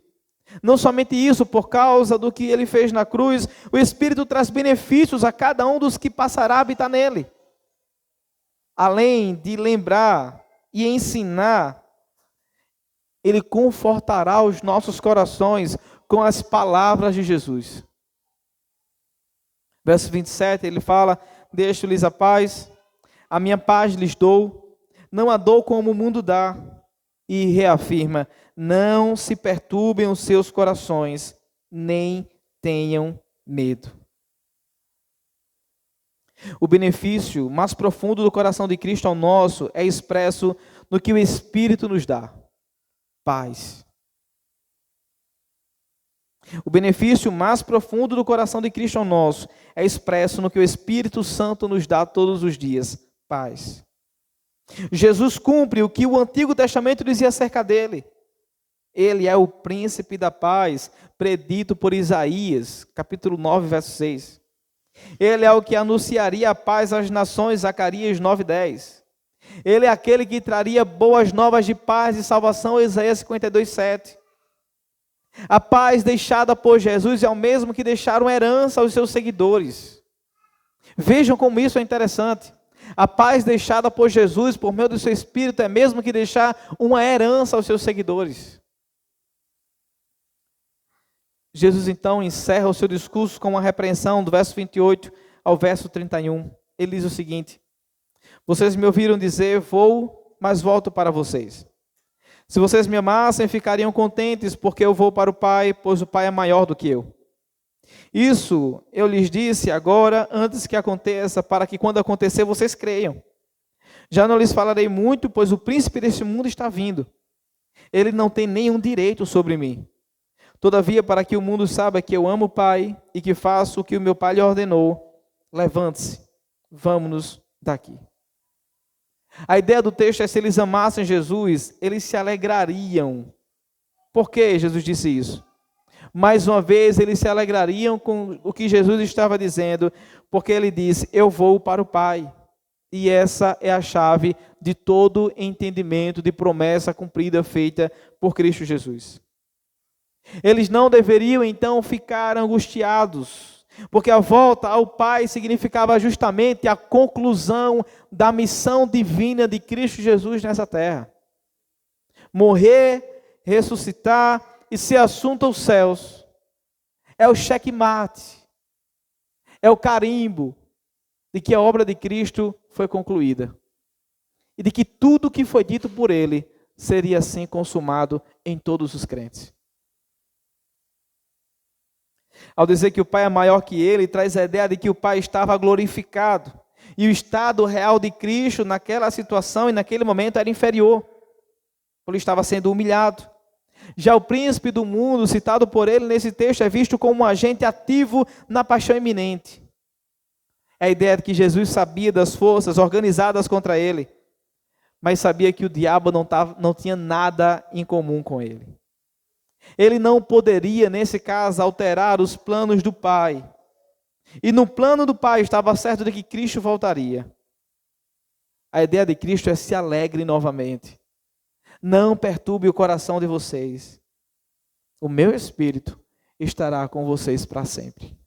Speaker 1: Não somente isso, por causa do que ele fez na cruz, o Espírito traz benefícios a cada um dos que passará a habitar nele. Além de lembrar e ensinar, ele confortará os nossos corações com as palavras de Jesus. Verso 27, ele fala: deixo-lhes a paz, a minha paz lhes dou, não a dou como o mundo dá. E reafirma: não se perturbem os seus corações, nem tenham medo. O benefício mais profundo do coração de Cristo ao nosso é expresso no que o Espírito nos dá: paz. O benefício mais profundo do coração de Cristo ao nosso é expresso no que o Espírito Santo nos dá todos os dias: paz. Jesus cumpre o que o Antigo Testamento dizia acerca dele. Ele é o príncipe da paz, predito por Isaías, capítulo 9, verso 6. Ele é o que anunciaria a paz às nações, Zacarias 9:10. Ele é aquele que traria boas novas de paz e salvação, Isaías 52:7. A paz deixada por Jesus é o mesmo que deixaram herança aos seus seguidores. Vejam como isso é interessante. A paz deixada por Jesus, por meio do seu Espírito, é mesmo que deixar uma herança aos seus seguidores. Jesus então encerra o seu discurso com uma repreensão do verso 28 ao verso 31. ele diz o seguinte: vocês me ouviram dizer, vou, mas volto para vocês. Se vocês me amassem, ficariam contentes, porque eu vou para o Pai, pois o Pai é maior do que eu. Isso eu lhes disse agora, antes que aconteça, para que quando acontecer vocês creiam. Já não lhes falarei muito, pois o príncipe deste mundo está vindo. Ele não tem nenhum direito sobre mim. Todavia, para que o mundo saiba que eu amo o Pai e que faço o que o meu Pai lhe ordenou, levante-se, vamos-nos daqui. A ideia do texto é: se eles amassem Jesus, eles se alegrariam. Por que Jesus disse isso? Mais uma vez, eles se alegrariam com o que Jesus estava dizendo, porque ele disse: eu vou para o Pai. E essa é a chave de todo entendimento de promessa cumprida feita por Cristo Jesus. Eles não deveriam então ficar angustiados, porque a volta ao Pai significava justamente a conclusão da missão divina de Cristo Jesus nessa terra. Morrer, ressuscitar e ser assunto aos céus é o checkmate, é o carimbo de que a obra de Cristo foi concluída e de que tudo o que foi dito por Ele seria assim consumado em todos os crentes. Ao dizer que o Pai é maior que Ele, traz a ideia de que o Pai estava glorificado e o estado real de Cristo naquela situação e naquele momento era inferior, ele estava sendo humilhado. Já o príncipe do mundo, citado por ele nesse texto, é visto como um agente ativo na paixão iminente. É a ideia de que Jesus sabia das forças organizadas contra ele, mas sabia que o diabo não tinha nada em comum com ele. Ele não poderia, nesse caso, alterar os planos do Pai. E no plano do Pai estava certo de que Cristo voltaria. A ideia de Cristo é: se alegre novamente. Não perturbe o coração de vocês. O meu Espírito estará com vocês para sempre.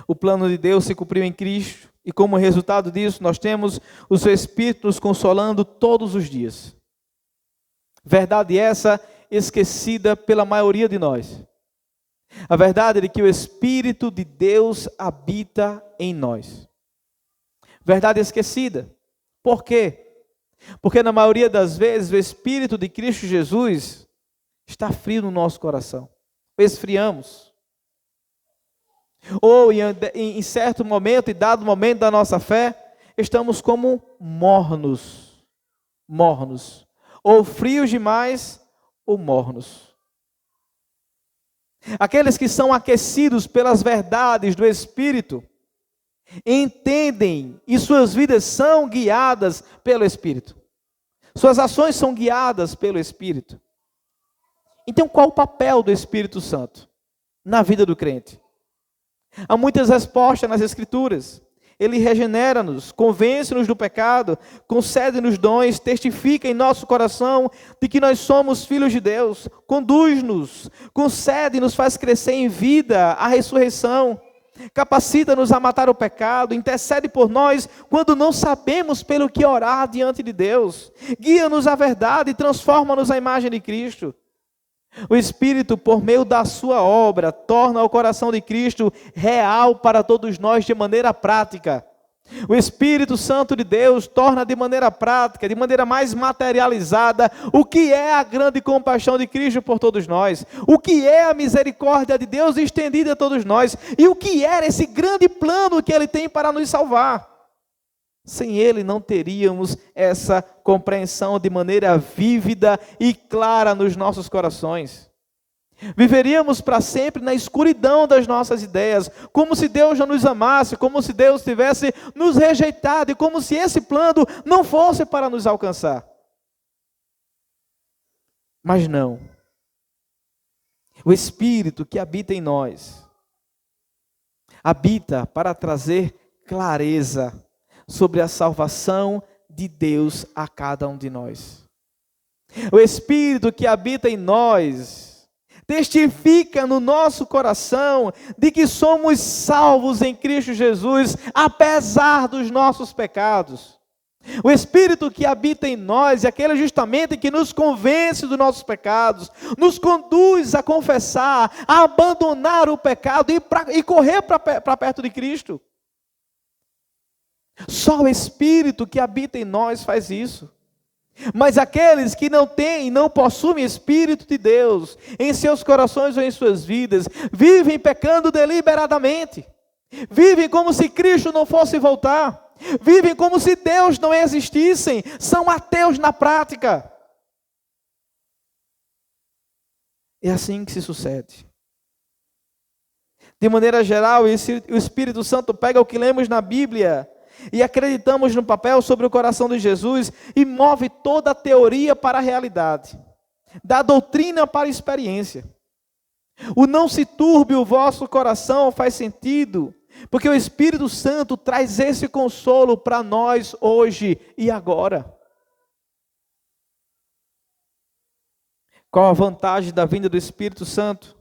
Speaker 1: O plano de Deus se cumpriu em Cristo, e como resultado disso, nós temos o seu Espírito nos consolando todos os dias. Verdade essa esquecida pela maioria de nós. A verdade é de que o Espírito de Deus habita em nós. Verdade esquecida. Por quê? Porque na maioria das vezes o Espírito de Cristo Jesus está frio no nosso coração. Esfriamos. Ou em certo momento e dado momento da nossa fé, estamos como mornos. Ou frios demais, ou mornos. Aqueles que são aquecidos pelas verdades do Espírito, entendem e suas vidas são guiadas pelo Espírito. Suas ações são guiadas pelo Espírito. Então, qual o papel do Espírito Santo na vida do crente? Há muitas respostas nas Escrituras. Ele regenera-nos, convence-nos do pecado, concede-nos dons, testifica em nosso coração de que nós somos filhos de Deus, conduz-nos, concede e nos faz crescer em vida, a ressurreição, capacita-nos a matar o pecado, intercede por nós quando não sabemos pelo que orar diante de Deus, guia-nos à verdade e transforma-nos à imagem de Cristo. O Espírito, por meio da sua obra, torna o coração de Cristo real para todos nós de maneira prática. O Espírito Santo de Deus torna de maneira prática, de maneira mais materializada, o que é a grande compaixão de Cristo por todos nós, o que é a misericórdia de Deus estendida a todos nós, e o que era esse grande plano que Ele tem para nos salvar. Sem Ele não teríamos essa compreensão de maneira vívida e clara nos nossos corações. Viveríamos para sempre na escuridão das nossas ideias, como se Deus não nos amasse, como se Deus tivesse nos rejeitado e como se esse plano não fosse para nos alcançar. Mas não. O Espírito que habita em nós, habita para trazer clareza sobre a salvação de Deus a cada um de nós. O Espírito que habita em nós testifica no nosso coração de que somos salvos em Cristo Jesus, apesar dos nossos pecados. O Espírito que habita em nós é aquele justamente que nos convence dos nossos pecados, nos conduz a confessar, a abandonar o pecado e correr para perto de Cristo. Só o Espírito que habita em nós faz isso. Mas aqueles que não têm, não possuem Espírito de Deus em seus corações ou em suas vidas, vivem pecando deliberadamente, vivem como se Cristo não fosse voltar, vivem como se Deus não existisse, são ateus na prática. É assim que se sucede. De maneira geral, o Espírito Santo pega o que lemos na Bíblia e acreditamos no papel sobre o coração de Jesus e move toda a teoria para a realidade, da doutrina para a experiência. O não se turbe o vosso coração faz sentido, porque o Espírito Santo traz esse consolo para nós hoje e agora. Qual a vantagem da vinda do Espírito Santo?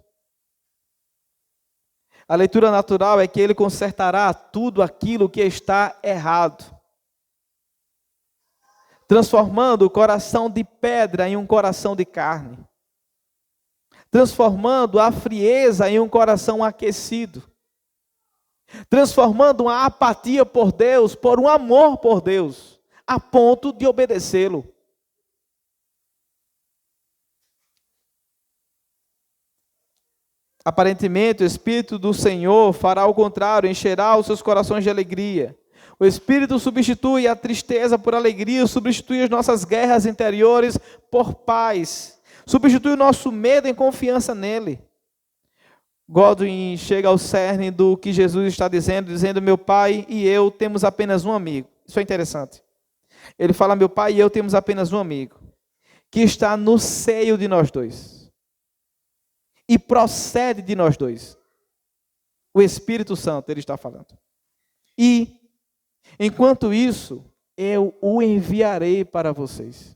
Speaker 1: A leitura natural é que ele consertará tudo aquilo que está errado, transformando o coração de pedra em um coração de carne, transformando a frieza em um coração aquecido, transformando uma apatia por Deus por um amor por Deus, a ponto de obedecê-lo. Aparentemente, o Espírito do Senhor fará o contrário, encherá os seus corações de alegria. O Espírito substitui a tristeza por alegria, substitui as nossas guerras interiores por paz, substitui o nosso medo em confiança nele. Godwin chega ao cerne do que Jesus está dizendo, meu pai e eu temos apenas um amigo. Isso é interessante. Ele fala, meu pai e eu temos apenas um amigo, que está no seio de nós dois. E procede de nós dois. O Espírito Santo, ele está falando. E, enquanto isso, eu o enviarei para vocês.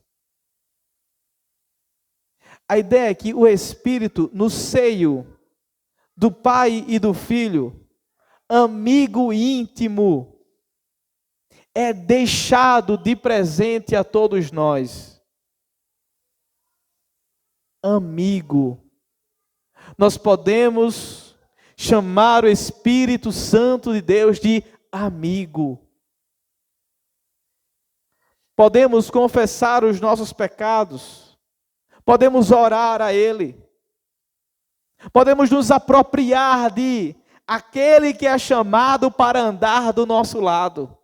Speaker 1: A ideia é que o Espírito, no seio do Pai e do Filho, amigo íntimo, é deixado de presente a todos nós. Amigo. Nós podemos chamar o Espírito Santo de Deus de amigo. Podemos confessar os nossos pecados. Podemos orar a Ele. Podemos nos apropriar de aquele que é chamado para andar do nosso lado.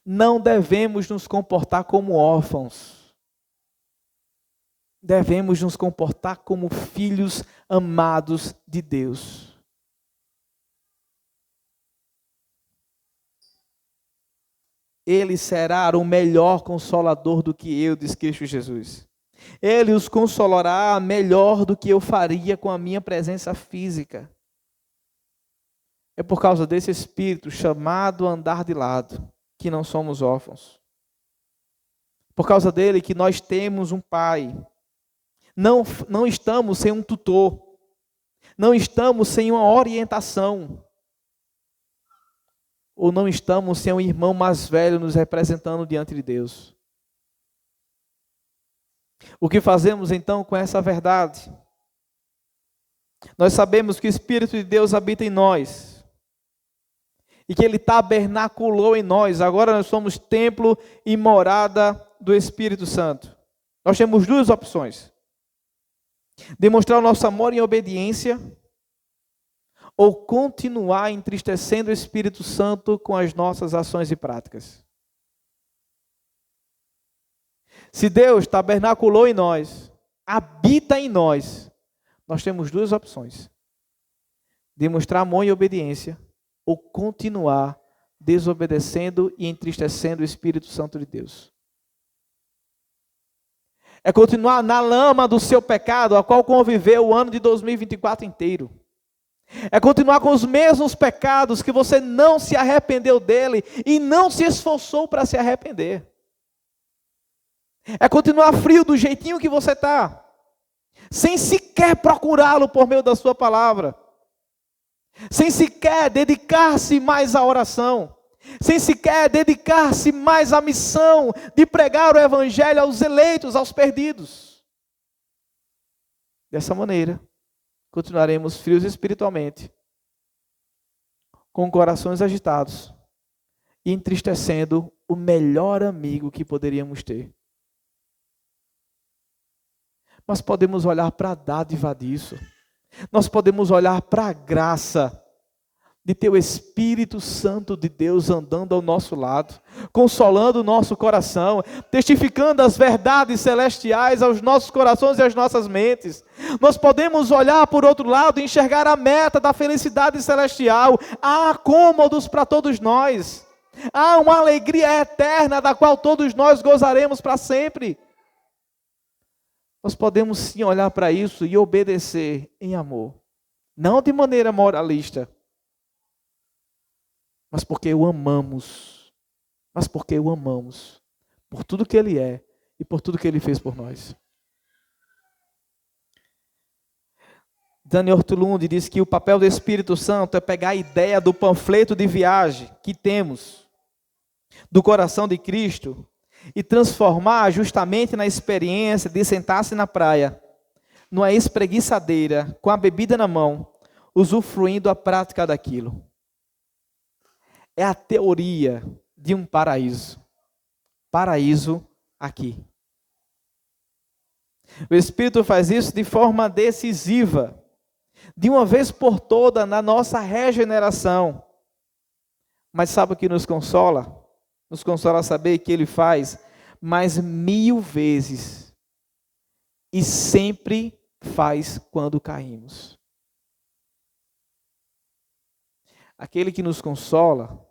Speaker 1: Não devemos nos comportar como órfãos. Devemos nos comportar como filhos amados de Deus. Ele será o melhor consolador do que eu, diz Cristo Jesus. Ele os consolará melhor do que eu faria com a minha presença física. É por causa desse Espírito chamado a andar de lado, que não somos órfãos. Por causa dele que nós temos um Pai. Não estamos sem um tutor. Não estamos sem uma orientação. Ou não estamos sem um irmão mais velho nos representando diante de Deus. O que fazemos então com essa verdade? Nós sabemos que o Espírito de Deus habita em nós. E que Ele tabernaculou em nós. Agora nós somos templo e morada do Espírito Santo. Nós temos duas opções. Demonstrar o nosso amor em obediência ou continuar entristecendo o Espírito Santo com as nossas ações e práticas. Se Deus tabernaculou em nós, habita em nós, nós temos duas opções. Demonstrar amor e obediência ou continuar desobedecendo e entristecendo o Espírito Santo de Deus. É continuar na lama do seu pecado, a qual conviveu o ano de 2024 inteiro. É continuar com os mesmos pecados que você não se arrependeu dele e não se esforçou para se arrepender. É continuar frio do jeitinho que você está, sem sequer procurá-lo por meio da sua palavra, sem sequer dedicar-se mais à oração, sem sequer dedicar-se mais à missão de pregar o evangelho aos eleitos, aos perdidos. Dessa maneira, continuaremos frios espiritualmente, com corações agitados e entristecendo o melhor amigo que poderíamos ter. Mas podemos olhar para a dádiva disso. Nós podemos olhar para a graça de ter o Espírito Santo de Deus andando ao nosso lado, consolando o nosso coração, testificando as verdades celestiais aos nossos corações e às nossas mentes. Nós podemos olhar por outro lado e enxergar a meta da felicidade celestial. Há cômodos para todos nós. Há uma alegria eterna da qual todos nós gozaremos para sempre. Nós podemos sim olhar para isso e obedecer em amor. Não de maneira moralista, mas porque o amamos. Mas porque o amamos. Por tudo que Ele é e por tudo que Ele fez por nós. Daniel Ortolund diz que o papel do Espírito Santo é pegar a ideia do panfleto de viagem que temos do coração de Cristo e transformar justamente na experiência de sentar-se na praia, numa espreguiçadeira, com a bebida na mão, usufruindo a prática daquilo. É a teoria de um paraíso. Paraíso aqui. O Espírito faz isso de forma decisiva, de uma vez por toda na nossa regeneração. Mas sabe o que nos consola? Nos consola saber que Ele faz mais 1000 vezes. E sempre faz quando caímos. Aquele que nos consola,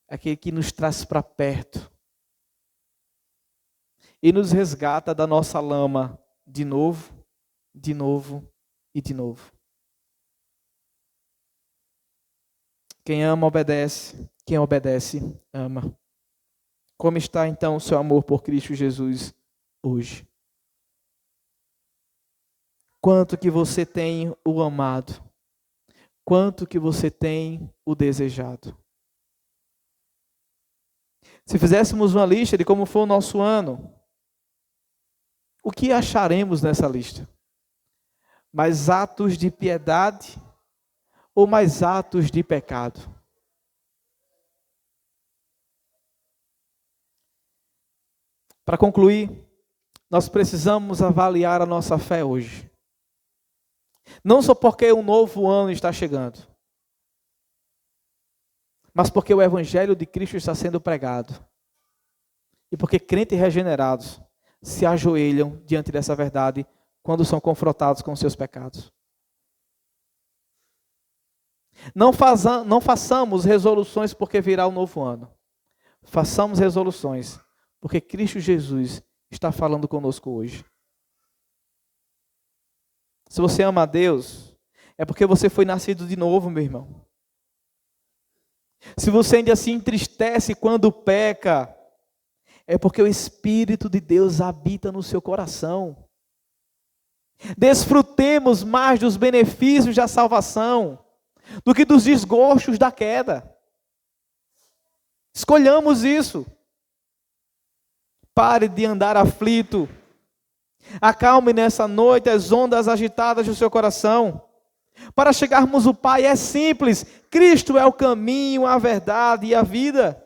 Speaker 1: aquele que nos traz para perto e nos resgata da nossa lama de novo, de novo e de novo. Quem ama, obedece. Quem obedece, ama. Como está então o seu amor por Cristo Jesus hoje? Quanto que você tem o amado? Quanto que você tem o desejado? Se fizéssemos uma lista de como foi o nosso ano, o que acharemos nessa lista? Mais atos de piedade ou mais atos de pecado? Para concluir, nós precisamos avaliar a nossa fé hoje. Não só porque um novo ano está chegando, mas porque o Evangelho de Cristo está sendo pregado. E porque crentes regenerados se ajoelham diante dessa verdade quando são confrontados com seus pecados. Não façamos resoluções porque virá o novo ano. Façamos resoluções porque Cristo Jesus está falando conosco hoje. Se você ama a Deus, é porque você foi nascido de novo, meu irmão. Se você ainda se entristece quando peca, é porque o Espírito de Deus habita no seu coração. Desfrutemos mais dos benefícios da salvação do que dos desgostos da queda. Escolhamos isso. Pare de andar aflito. Acalme nessa noite as ondas agitadas do seu coração. Para chegarmos ao Pai é simples. Cristo é o caminho, a verdade e a vida.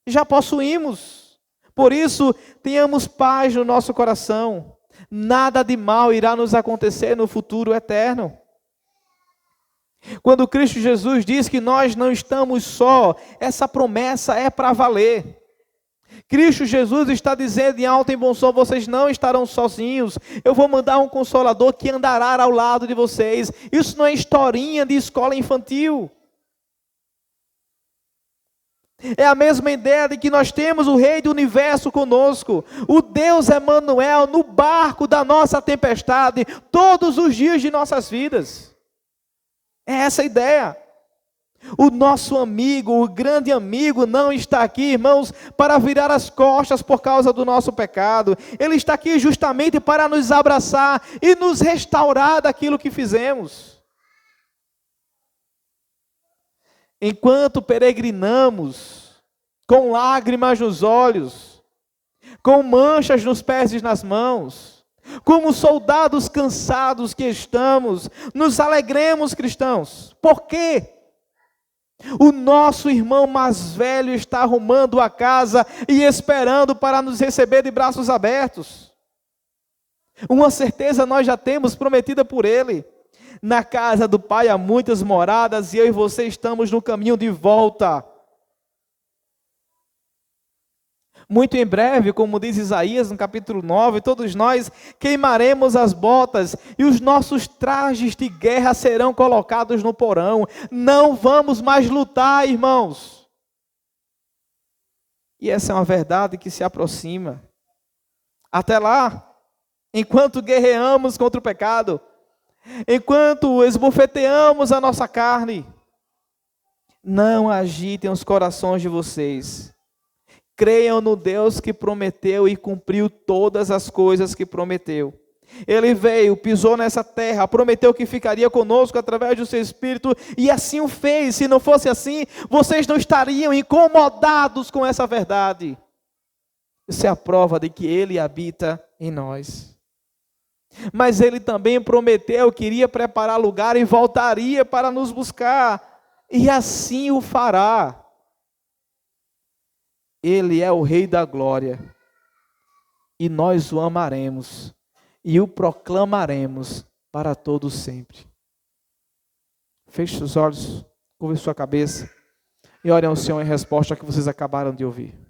Speaker 1: Já possuímos. Por isso, tenhamos paz no nosso coração. Nada de mal irá nos acontecer no futuro eterno. Quando Cristo Jesus diz que nós não estamos só, essa promessa é para valer. Cristo Jesus está dizendo em alto e bom som, vocês não estarão sozinhos, eu vou mandar um consolador que andará ao lado de vocês. Isso não é historinha de escola infantil. É a mesma ideia de que nós temos o Rei do Universo conosco, o Deus Emanuel no barco da nossa tempestade, todos os dias de nossas vidas. É essa a ideia. O nosso amigo, o grande amigo, não está aqui, irmãos, para virar as costas por causa do nosso pecado. Ele está aqui justamente para nos abraçar e nos restaurar daquilo que fizemos. enquanto peregrinamos, com lágrimas nos olhos, com manchas nos pés e nas mãos, como soldados cansados que estamos, nos alegremos, cristãos. Por quê? O nosso irmão mais velho está arrumando a casa e esperando para nos receber de braços abertos. Uma certeza nós já temos prometida por Ele. Na casa do Pai há muitas moradas e eu e você estamos no caminho de volta. Muito em breve, como diz Isaías no capítulo 9, todos nós queimaremos as botas e os nossos trajes de guerra serão colocados no porão. Não vamos mais lutar, irmãos. E essa é uma verdade que se aproxima. Até lá, enquanto guerreamos contra o pecado, enquanto esbofeteamos a nossa carne, não agitem os corações de vocês. Creiam no Deus que prometeu e cumpriu todas as coisas que prometeu. Ele veio, pisou nessa terra, prometeu que ficaria conosco através do seu Espírito, e assim o fez. Se não fosse assim, vocês não estariam incomodados com essa verdade. Isso é a prova de que Ele habita em nós. Mas Ele também prometeu que iria preparar lugar e voltaria para nos buscar, e assim o fará. Ele é o Rei da Glória, e nós o amaremos, e o proclamaremos para todos sempre. Feche os olhos, curve sua cabeça, e orem ao Senhor em resposta ao que vocês acabaram de ouvir.